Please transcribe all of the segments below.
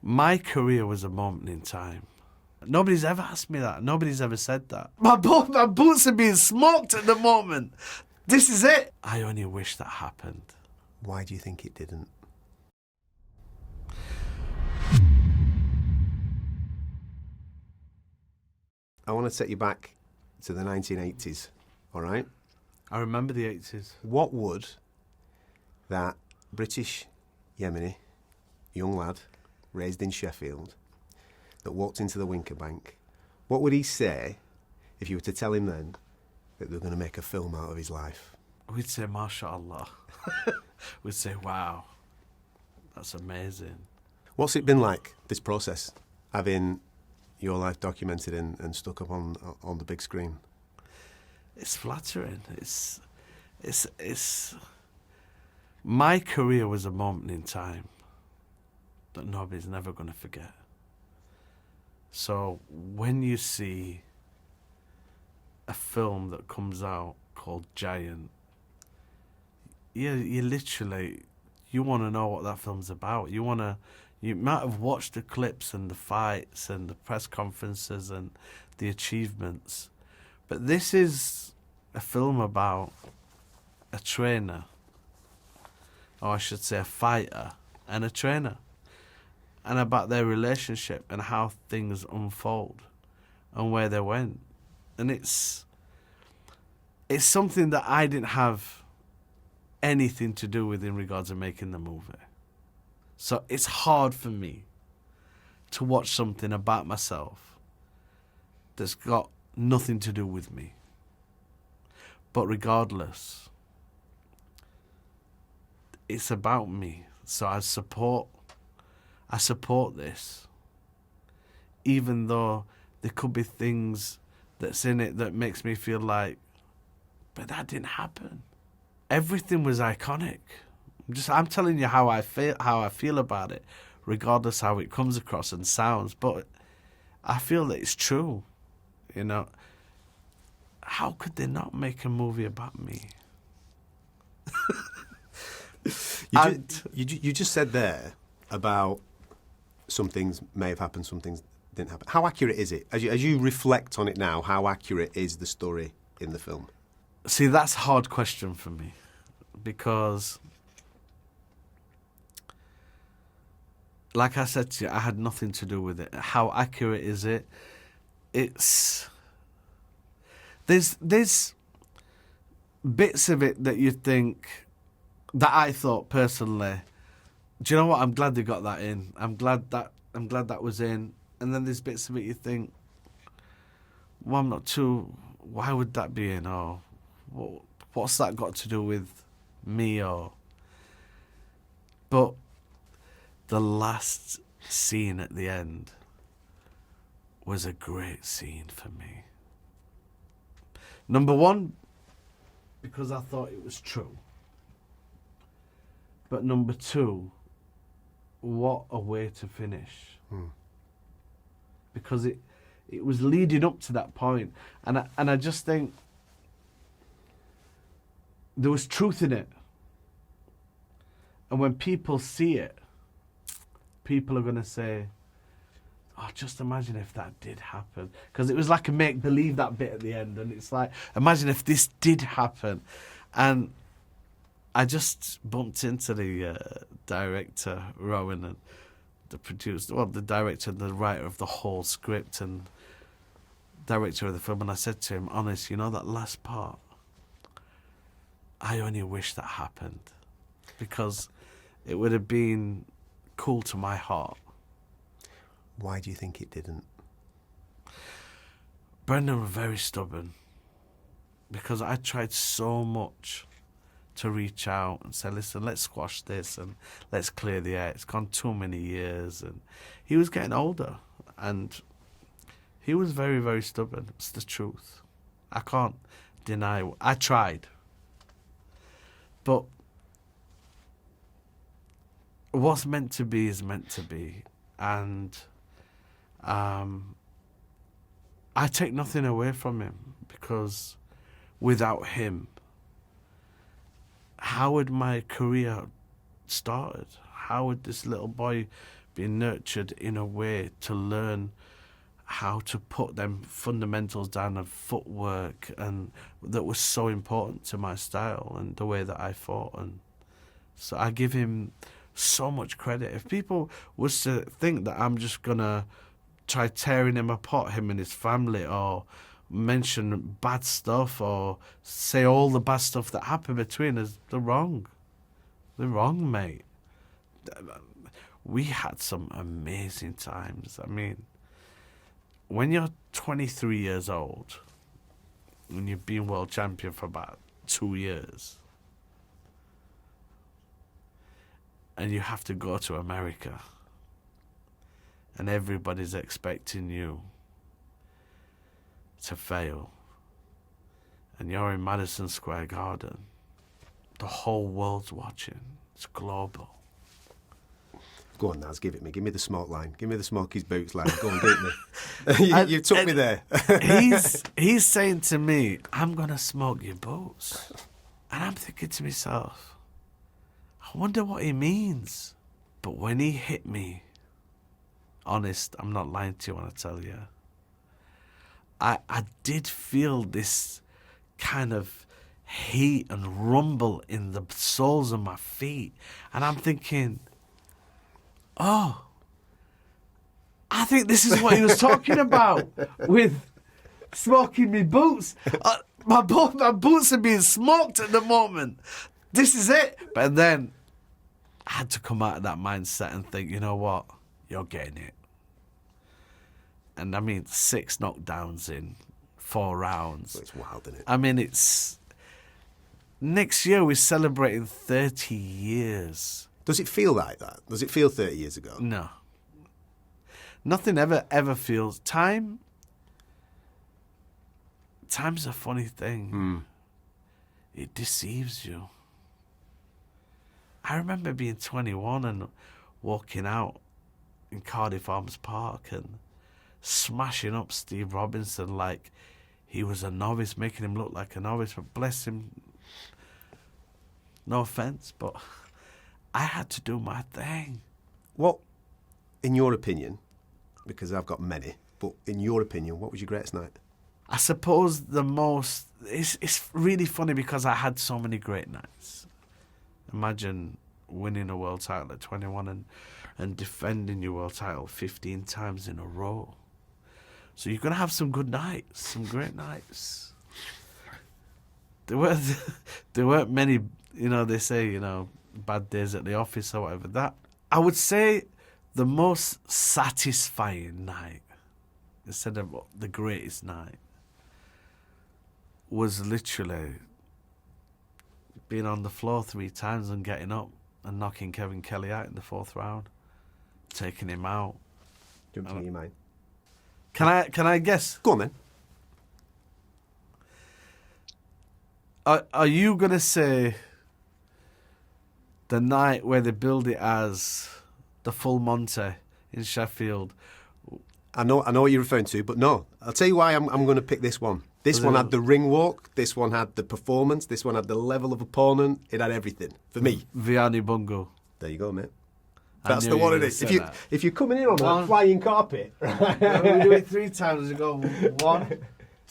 My career was a moment in time. Nobody's ever asked me that. Nobody's ever said that. My boots are being smoked at the moment. This is it. I only wish that happened. Why do you think it didn't? I want to take you back to the 1980s, all right? I remember the 80s. What would that British Yemeni young lad raised in Sheffield that walked into the Winker Bank, what would he say if you were to tell him then that they were going to make a film out of his life? We'd say, MashaAllah. We'd say, wow, that's amazing. What's it been like, this process, having your life documented and stuck up on the big screen? It's flattering. My career was a moment in time that nobody's never going to forget. So when you see a film that comes out called Giant, you literally, you want to know what that film's about. You might have watched the clips and the fights and the press conferences and the achievements, but this is a film about a trainer, or I should say a fighter and a trainer, and about their relationship and how things unfold and where they went. And it's something that I didn't have anything to do with in regards to making the movie. So it's hard for me to watch something about myself that's got nothing to do with me. But regardless, it's about me. So I support this, even though there could be things that's in it that makes me feel like, but that didn't happen. Everything was iconic. I'm telling you how I feel about it, regardless how it comes across and sounds. But I feel that it's true. You know, how could they not make a movie about me? You just said there about some things may have happened, some things didn't happen. How accurate is it? As you reflect on it now, how accurate is the story in the film? See, that's a hard question for me, because like I said to you, I had nothing to do with it. How accurate is it? There's bits of it that you think, that I thought personally, do you know what? I'm glad they got that in. I'm glad that was in. And then there's bits of it you think, well, I'm not too. Why would that be in? Or what's that got to do with me? But the last scene at the end was a great scene for me. Number one, because I thought it was true. But number two, what a way to finish. Because it was leading up to that point. And I just think there was truth in it. And when people see it, people are going to say, oh, just imagine if that did happen. Because it was like a make-believe, that bit at the end. And it's like, imagine if this did happen. And I just bumped into the director, Rowan, and the producer, well, the director and the writer of the whole script and director of the film. And I said to him, honest, you know that last part? I only wish that happened, because it would have been cool to my heart. Why do you think it didn't? Brendan was very stubborn, because I tried so much to reach out and say, listen, let's squash this and let's clear the air. It's gone too many years. And he was getting older, and he was very, very stubborn. It's the truth. I can't deny. I tried. But what's meant to be is meant to be. And I take nothing away from him, because without him, how would my career started? How would this little boy been nurtured in a way to learn how to put them fundamentals down of footwork, and that was so important to my style and the way that I fought. And so I give him so much credit. If people was to think that I'm just gonna try tearing him apart, him and his family, or mention bad stuff or say all the bad stuff that happened between us, they're wrong. They're wrong, mate. We had some amazing times. I mean, when you're 23 years old and you've been world champion for about 2 years and you have to go to America and everybody's expecting you to fail, and you're in Madison Square Garden, the whole world's watching. It's global. Go on, Nas, give it me. Give me the smoke line. Give me the Smokey's boots line. Go on, give it me. You took me there. he's saying to me, I'm going to smoke your boots. And I'm thinking to myself, I wonder what he means. But when he hit me, honest, I'm not lying to you when I tell you, I did feel this kind of heat and rumble in the soles of my feet. And I'm thinking, oh, I think this is what he was talking about with smoking me boots. My boots are being smoked at the moment. This is it. But then I had to come out of that mindset and think, you know what? You're getting it. And I mean, 6 knockdowns in 4 rounds. It's wild, isn't it? I mean, it's... Next year we're celebrating 30 years. Does it feel like that? Does it feel 30 years ago? No. Nothing ever feels... Time's a funny thing. It deceives you. I remember being 21 and walking out in Cardiff Arms Park and smashing up Steve Robinson like he was a novice, making him look like a novice. But bless him, no offence, but I had to do my thing. What, in your opinion, because I've got many, but in your opinion, what was your greatest night? I suppose the most... It's really funny because I had so many great nights. Imagine winning a world title at 21 and defending your world title 15 times in a row. So you're going to have some good nights, some great nights. There weren't many, they say, bad days at the office or whatever. That, I would say the most satisfying night, instead of the greatest night, was literally being on the floor 3 times and getting up and knocking Kevin Kelly out in the 4th round, taking him out. Do you want to hear mine? Can I guess? Go on then. Are you gonna say the night where they build it as the full Monty in Sheffield? I know what you're referring to, but no. I'll tell you why I'm going to pick this one. This one had the ring walk. This one had the performance. This one had the level of opponent. It had everything for me. Vianney Bungo. There you go, mate. That's the one it is. If you're coming in on One. that flying carpet, We do it 3 times. We go 1,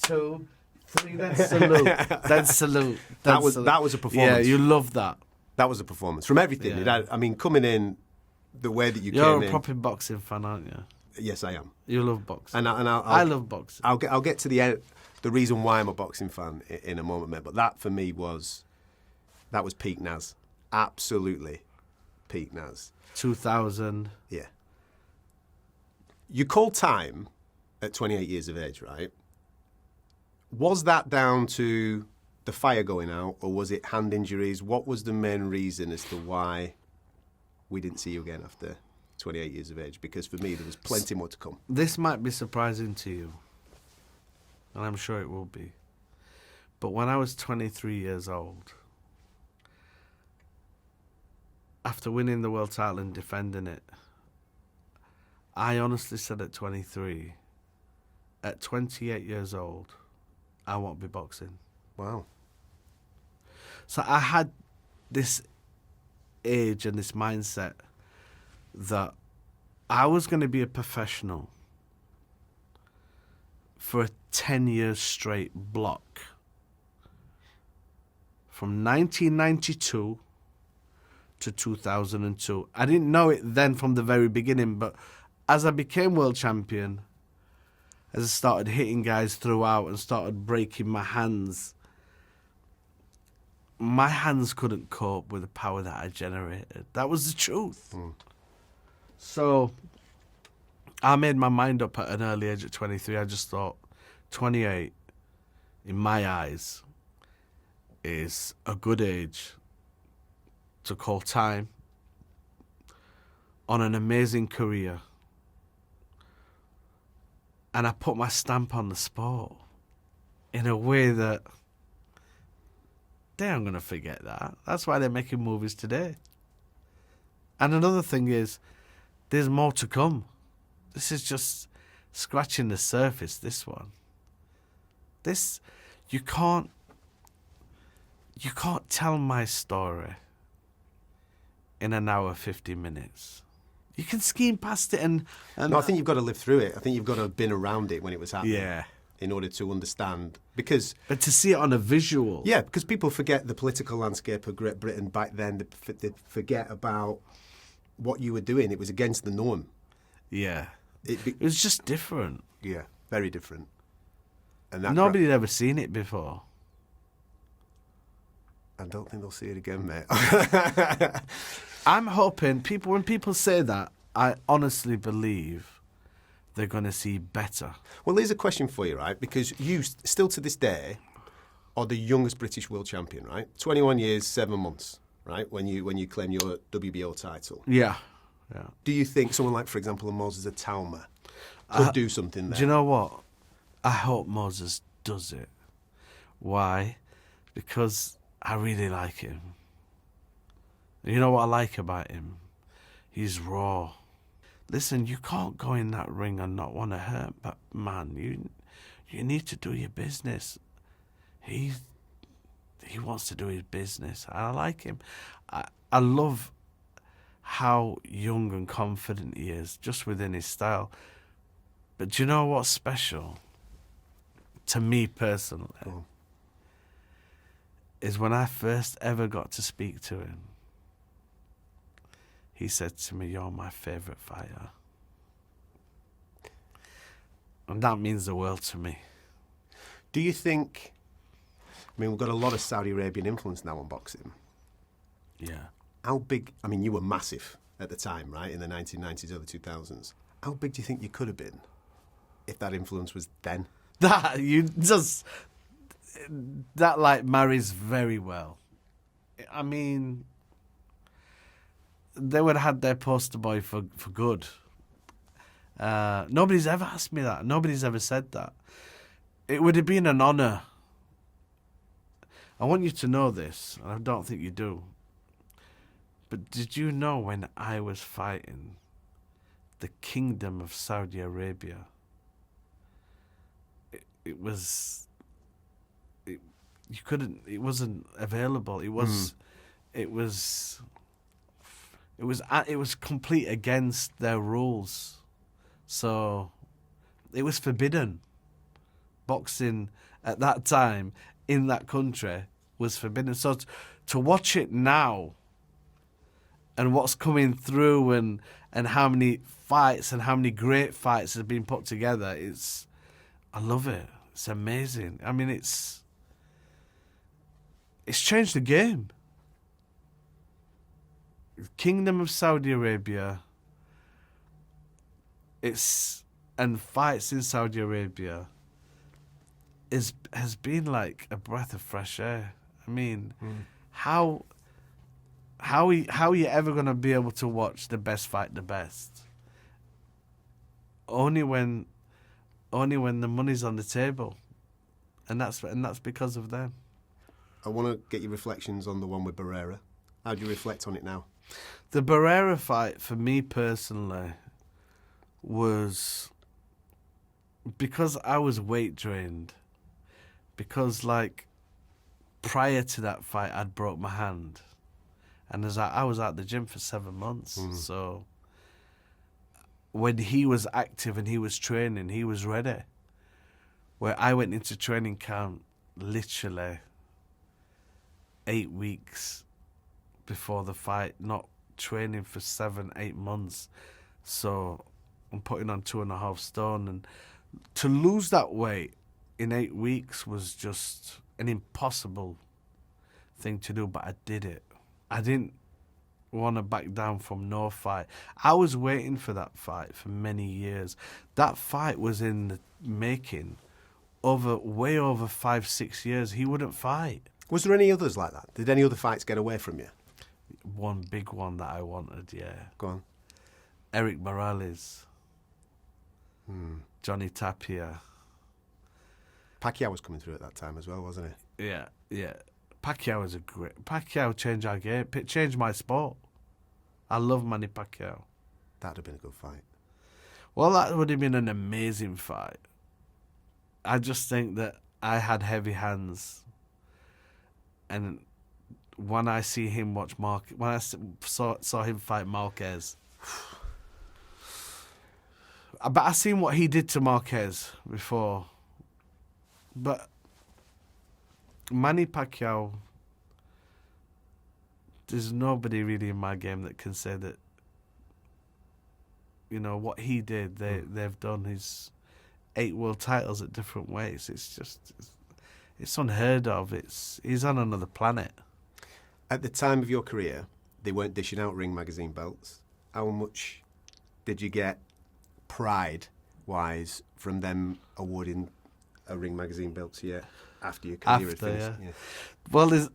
2, 3. Then salute. Then salute. that was a performance. Yeah, you love that. That was a performance from everything. Yeah. It had, I mean, coming in the way that you You're came a in. proper boxing fan, aren't you? Yes, I am. You love boxing. And I love boxing. I'll get to the end, the reason why I'm a boxing fan in a moment, mate. But that for me was peak Nas. Absolutely peak Nas. 2000. Yeah. You called time at 28 years of age, right? Was that down to the fire going out, or was it hand injuries? What was the main reason as to why we didn't see you again after 28 years of age? Because for me, there was plenty more to come. This might be surprising to you, and I'm sure it will be. But when I was 23 years old, after winning the world title and defending it, I honestly said at 23, at 28 years old, I won't be boxing. Wow. So I had this age and this mindset that I was going to be a professional for a 10 years straight block. From 1992 to 2002. I didn't know it then from the very beginning, but as I became world champion, as I started hitting guys throughout and started breaking my hands couldn't cope with the power that I generated. That was the truth. So I made my mind up at an early age of 23. I just thought 28, in my eyes, is a good age to call time on an amazing career. And I put my stamp on the sport in a way that they aren't going to forget that. That's why they're making movies today. And another thing is, there's more to come. This is just scratching the surface, this one. This, you can't tell my story in an hour, 50 minutes. You can scheme past it and No, I think you've got to live through it. I think you've got to have been around it when it was happening. Yeah. In order to understand. Because... But to see it on a visual. Yeah, because people forget the political landscape of Great Britain back then. They forget about what you were doing. It was against the norm. Yeah. It was just different. Yeah, very different. And that Nobody had ever seen it before. I don't think they'll see it again, mate. I'm hoping when people say that, I honestly believe they're going to see better. Well, here's a question for you, right? Because you, still to this day, are the youngest British world champion, right? 21 years, 7 months, right? When you claim your WBO title. Yeah. Do you think someone like, for example, a Moses Itauma could do something there? Do you know what? I hope Moses does it. Why? Because I really like him. You know what I like about him? He's raw. Listen, you can't go in that ring and not want to hurt, but man, you need to do your business. He wants to do his business. I like him. I love how young and confident he is, just within his style. But do you know what's special? To me personally, is when I first ever got to speak to him. He said to me, "You're my favourite fighter." And that means the world to me. Do you think... I mean, we've got a lot of Saudi Arabian influence now on boxing. Yeah. How big... I mean, you were massive at the time, right? In the 1990s, early 2000s. How big do you think you could have been if that influence was then? That marries very well. I mean... They would have had their poster boy for good. Nobody's ever asked me that. Nobody's ever said that. It would have been an honour. I want you to know this, and I don't think you do. But did you know when I was fighting the Kingdom of Saudi Arabia, it wasn't available. It was complete against their rules. So it was forbidden. Boxing at that time in that country was forbidden. So to watch it now and what's coming through and how many fights and how many great fights have been put together, I love it. It's amazing. I mean, it's changed the game. Kingdom of Saudi Arabia, and fights in Saudi Arabia has been like a breath of fresh air. I mean, how are you ever going to be able to watch the best fight the best? Only when the money's on the table, and that's because of them. I want to get your reflections on the one with Barrera. How do you reflect on it now? The Barrera fight, for me personally, was because I was weight drained. Because, prior to that fight, I'd broke my hand. And I was at the gym for 7 months. So when he was active and he was training, he was ready. Where I went into training camp literally 8 weeks before the fight, not training for 7-8 months. So I'm putting on 2.5 stone, and to lose that weight in 8 weeks was just an impossible thing to do, but I did it. I didn't want to back down from no fight. I was waiting for that fight for many years. That fight was in the making way over 5-6 years. He wouldn't fight. Was there any others like that? Did any other fights get away from you? One big one that I wanted, yeah. Go on. Eric Morales. Johnny Tapia. Pacquiao was coming through at that time as well, wasn't he? Yeah. Pacquiao was Pacquiao changed our game. It changed my sport. I love Manny Pacquiao. That'd have been a good fight. Well, that would have been an amazing fight. I just think that I had heavy hands, and when I see him when I saw him fight Marquez, but I seen what he did to Marquez before. But Manny Pacquiao, there's nobody really in my game that can say that, you know, what he did, they've done. His 8 world titles at different weights. It's unheard of. He's on another planet. At the time of your career, they weren't dishing out Ring magazine belts. How much did you get pride-wise from them awarding a Ring magazine belt to you after your career had finished? Yeah. Well, it's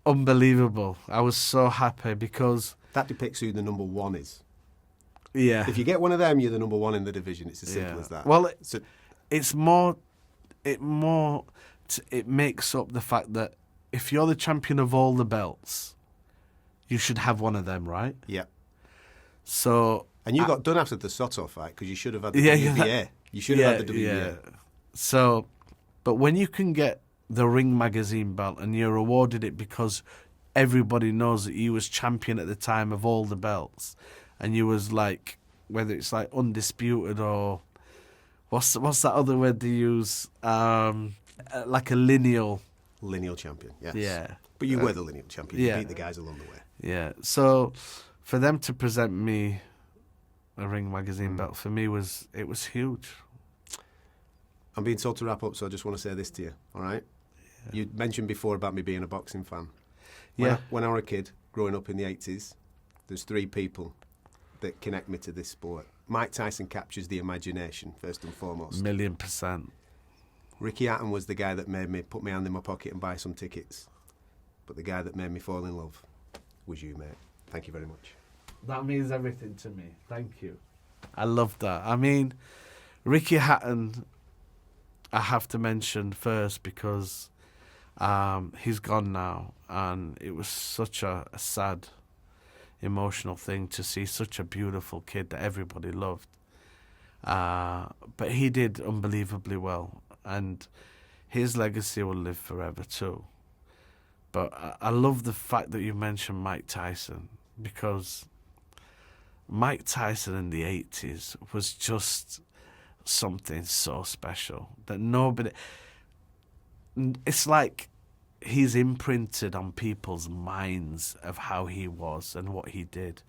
unbelievable. I was so happy because that depicts who the number one is. Yeah. If you get one of them, you're the number one in the division. It's as simple as that. Well, it's more. It makes up the fact that if you're the champion of all the belts, you should have one of them, right? Yeah. So. And you got done after the Soto fight because you should have had the WBA. You should have had the WBA. Yeah. So, but when you can get the Ring magazine belt and you're awarded it because everybody knows that you was champion at the time of all the belts, and you was like, whether it's like undisputed or what's that other word they use? Like a lineal champion. Yes. Yeah. But you were the lineal champion. You beat the guys along the way. Yeah. So for them to present me a Ring magazine belt for me was huge. I'm being told to wrap up, so I just want to say this to you. All right. Yeah. You mentioned before about me being a boxing fan. When I was a kid, growing up in the 80s, there's 3 people that connect me to this sport. Mike Tyson captures the imagination, first and foremost. 1,000,000%. Ricky Hatton was the guy that made me put my hand in my pocket and buy some tickets. But the guy that made me fall in love was you, mate. Thank you very much. That means everything to me. Thank you. I love that. I mean, Ricky Hatton, I have to mention first because he's gone now, and it was such a sad, emotional thing to see such a beautiful kid that everybody loved. But he did unbelievably well, and his legacy will live forever too. But I love the fact that you mentioned Mike Tyson, because Mike Tyson in the 80s was just something so special that nobody... It's like he's imprinted on people's minds of how he was and what he did.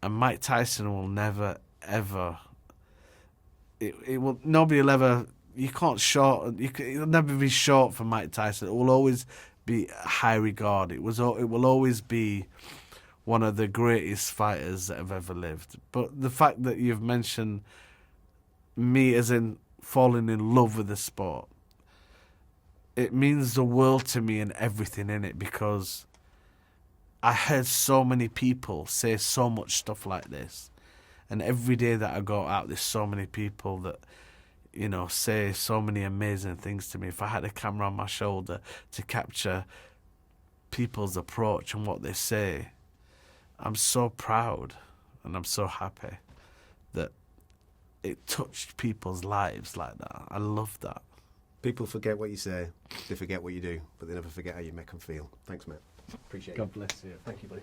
And Mike Tyson will never, ever... Nobody will ever... You can't it'll never be short for Mike Tyson. It will always be high regard. It will always be one of the greatest fighters that have ever lived. But the fact that you've mentioned me as in falling in love with the sport, it means the world to me and everything in it, because I heard so many people say so much stuff like this. And every day that I go out, there's so many people that, you know, say so many amazing things to me. If I had a camera on my shoulder to capture people's approach and what they say, I'm so proud and I'm so happy that it touched people's lives like that. I love that. People forget what you say, they forget what you do, but they never forget how you make them feel. Thanks, mate. Appreciate it. God bless you. Thank you, buddy.